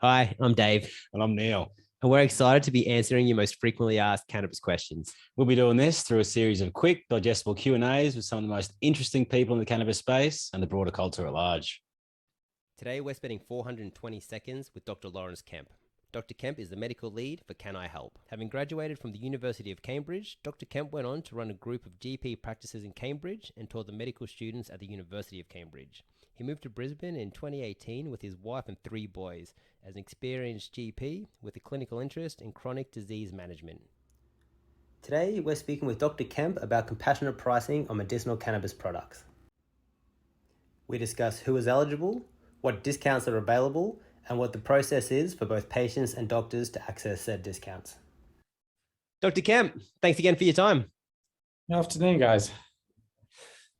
Hi, I'm Dave, And I'm Neil. and we're excited to be answering your most frequently asked cannabis questions. We'll be doing this through a series of quick, digestible Q&As with some of the most interesting people in the cannabis space and the broader culture at large. Today, we're spending 420 seconds with Dr. Lawrence Kemp. Dr. Kemp is the medical lead for Can I Help? Having graduated from the University of Cambridge, Dr. Kemp went on to run a group of GP practices in Cambridge and taught the medical students at the University of Cambridge. He moved to Brisbane in 2018 with his wife and 3 boys as an experienced GP with a clinical interest in chronic disease management. Today, we're speaking with Dr. Kemp about compassionate pricing on medicinal cannabis products. We discuss who is eligible, what discounts are available, and what the process is for both patients and doctors to access said discounts. Dr. Kemp, thanks again for your time. Good afternoon, guys.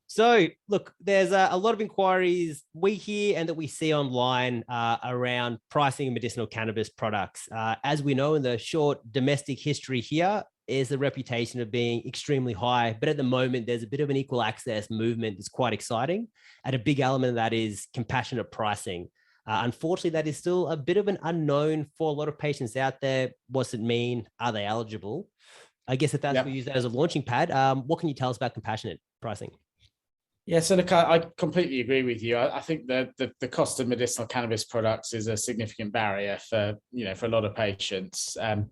So, look, there's a lot of inquiries we hear and that we see online around pricing of medicinal cannabis products. As we know, in the short domestic history here, is the reputation of being extremely high. But at the moment, there's a bit of an equal access movement that's quite exciting. And a big element of that is compassionate pricing. Unfortunately, that is still a bit of an unknown for a lot of patients out there. What's it mean? Are they eligible? I guess if that's we use that as a launching pad, what can you tell us about compassionate pricing? Yeah, so look, I completely agree with you. I think that the cost of medicinal cannabis products is a significant barrier for a lot of patients. And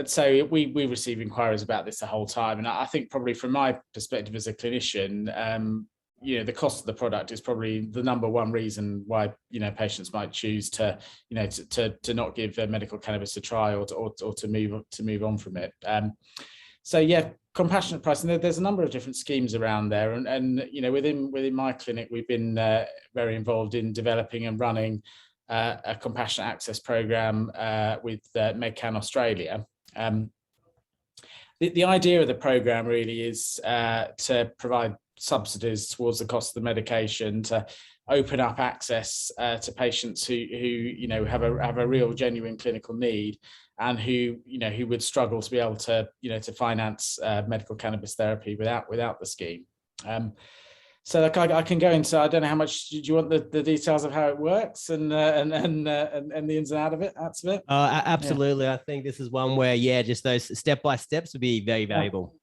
so we receive inquiries about this the whole time. And I think probably from my perspective as a clinician, the cost of the product is probably the number one reason why patients might choose to not give medical cannabis a try or to move on from it. So yeah, compassionate pricing. There's a number of different schemes around there, and within my clinic, we've been very involved in developing and running a compassionate access program with MedCan Australia. The idea of the program really is to provide subsidies towards the cost of the medication, to open up access to patients who have a real genuine clinical need, and who would struggle to be able to to finance medical cannabis therapy without the scheme. So like I can go into, I don't know how much do you want the details of how it works and the ins and outs of it? Absolutely. Yeah. I think this is one where just those step by steps would be very valuable.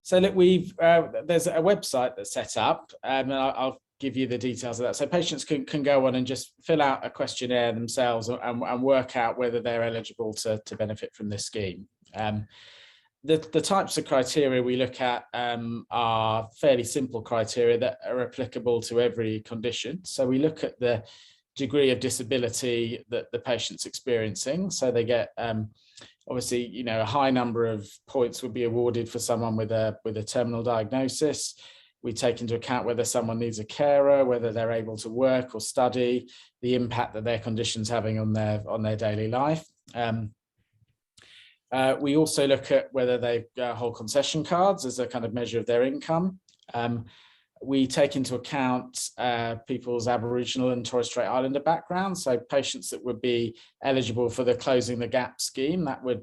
So look, there's a website that's set up, and I'll give you the details of that. So patients can go on and just fill out a questionnaire themselves and work out whether they're eligible to benefit from this scheme. The types of criteria we look at are fairly simple criteria that are applicable to every condition. So we look at the degree of disability that the patient's experiencing. So they get obviously, a high number of points would be awarded for someone with a terminal diagnosis. We take into account whether someone needs a carer, whether they're able to work or study, the impact that their condition's having on their daily life. We also look at whether they hold concession cards as a kind of measure of their income. We take into account people's Aboriginal and Torres Strait Islander background. So patients that would be eligible for the Closing the Gap scheme, that would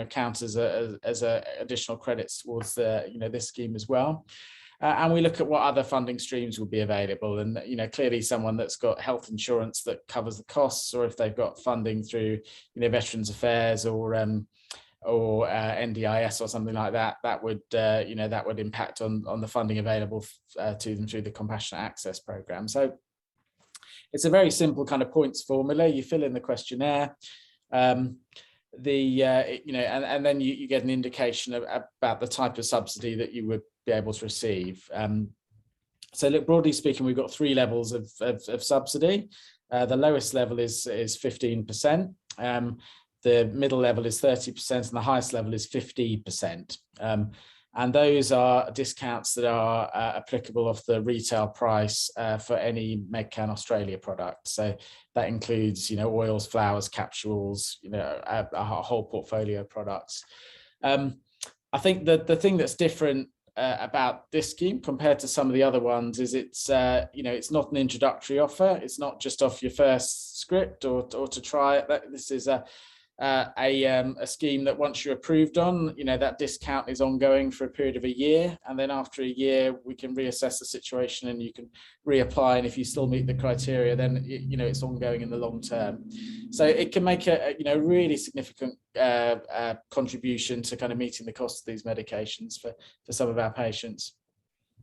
count as a additional credits towards this scheme as well. And we look at what other funding streams will be available. And clearly someone that's got health insurance that covers the costs, or if they've got funding through Veterans Affairs or NDIS or something like that, that would impact on the funding available to them through the Compassionate Access Program. So it's a very simple kind of points formula. You fill in the questionnaire, and then you get an indication about the type of subsidy that you would be able to receive. So look, broadly speaking, we've got 3 levels of subsidy. The lowest level is 15%. The middle level is 30%, and the highest level is 50%. And those are discounts that are applicable off the retail price for any MedCan Australia product. So that includes, oils, flowers, capsules, a whole portfolio of products. I think that the thing that's different about this scheme compared to some of the other ones is it's not an introductory offer. It's not just off your first script or to try it. This is a scheme that once you're approved on, that discount is ongoing for a period of a year, and then after a year we can reassess the situation and you can reapply, and if you still meet the criteria, then it's ongoing in the long term. So it can make a really significant contribution to kind of meeting the cost of these medications for some of our patients.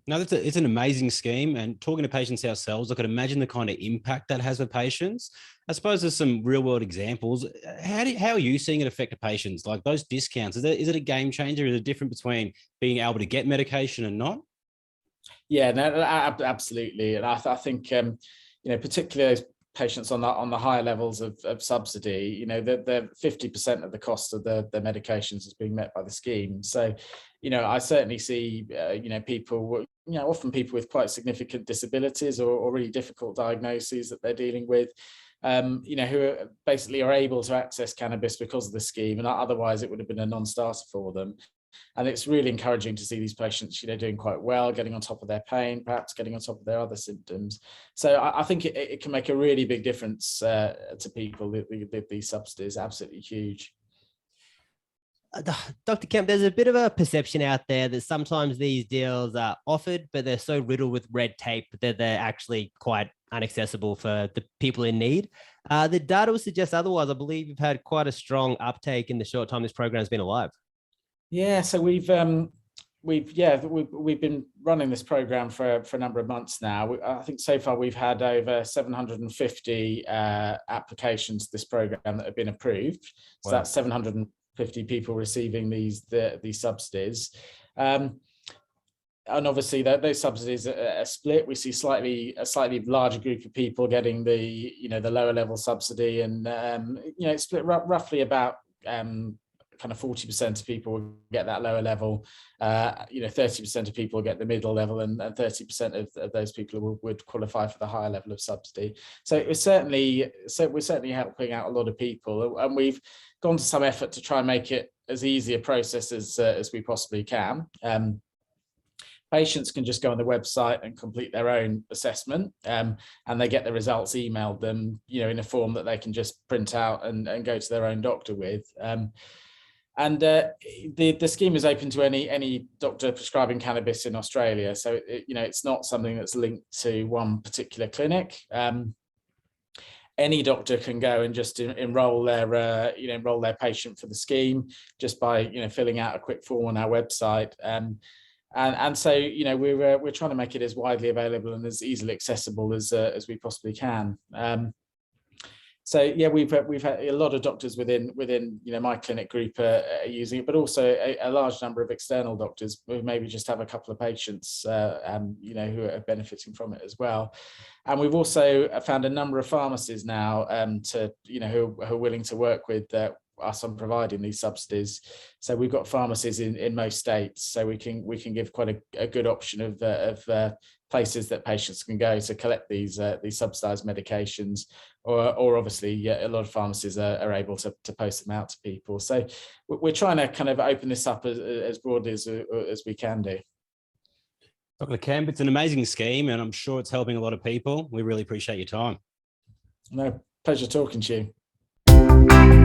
No, it's an amazing scheme. And talking to patients ourselves, I could imagine the kind of impact that has for patients. I suppose there's some real world examples. How are you seeing it affect the patients? Like those discounts, is it a game changer? Is it different between being able to get medication and not? Yeah, no, absolutely. And I think, particularly those patients on the higher levels of subsidy, the 50% of the cost of the medications is being met by the scheme. So, I certainly see, people, often people with quite significant disabilities or really difficult diagnoses that they're dealing with, who basically are able to access cannabis because of the scheme, and otherwise it would have been a non-starter for them. And it's really encouraging to see these patients, doing quite well, getting on top of their pain, perhaps getting on top of their other symptoms. So I think it can make a really big difference to people. These subsidies, absolutely huge. Dr. Kemp, there's a bit of a perception out there that sometimes these deals are offered, but they're so riddled with red tape that they're actually quite inaccessible for the people in need. The data would suggest otherwise. I believe you've had quite a strong uptake in the short time this program has been alive. Yeah, so we've been running this program for a number of months now. I think so far we've had over 750 applications to this program that have been approved. So that's 750 people receiving these subsidies. And obviously those subsidies are split. We see a slightly larger group of people getting the lower level subsidy, and it's split roughly about kind of 40% of people get that lower level, 30% of people get the middle level, and 30% of those people would qualify for the higher level of subsidy. So we're certainly helping out a lot of people, and we've gone to some effort to try and make it as easy a process as we possibly can. Patients can just go on the website and complete their own assessment, and they get the results emailed them, in a form that they can just print out and go to their own doctor with. And the scheme is open to any doctor prescribing cannabis in Australia. So it's not something that's linked to one particular clinic. Any doctor can go and just enroll their patient for the scheme just by filling out a quick form on our website. And so we're trying to make it as widely available and as easily accessible as we possibly can. So yeah, we've had a lot of doctors within my clinic group are using it, but also a large number of external doctors who maybe just have a couple of patients, who are benefiting from it as well. And we've also found a number of pharmacies now who are willing to work with us on providing these subsidies. So we've got pharmacies in most states, so we can give quite a good option of places that patients can go to collect these subsidized medications, or obviously a lot of pharmacies are able to post them out to people. So we're trying to kind of open this up as broadly as we can do. Dr. Kemp, it's an amazing scheme, and I'm sure it's helping a lot of people. We really appreciate your time. No, pleasure talking to you.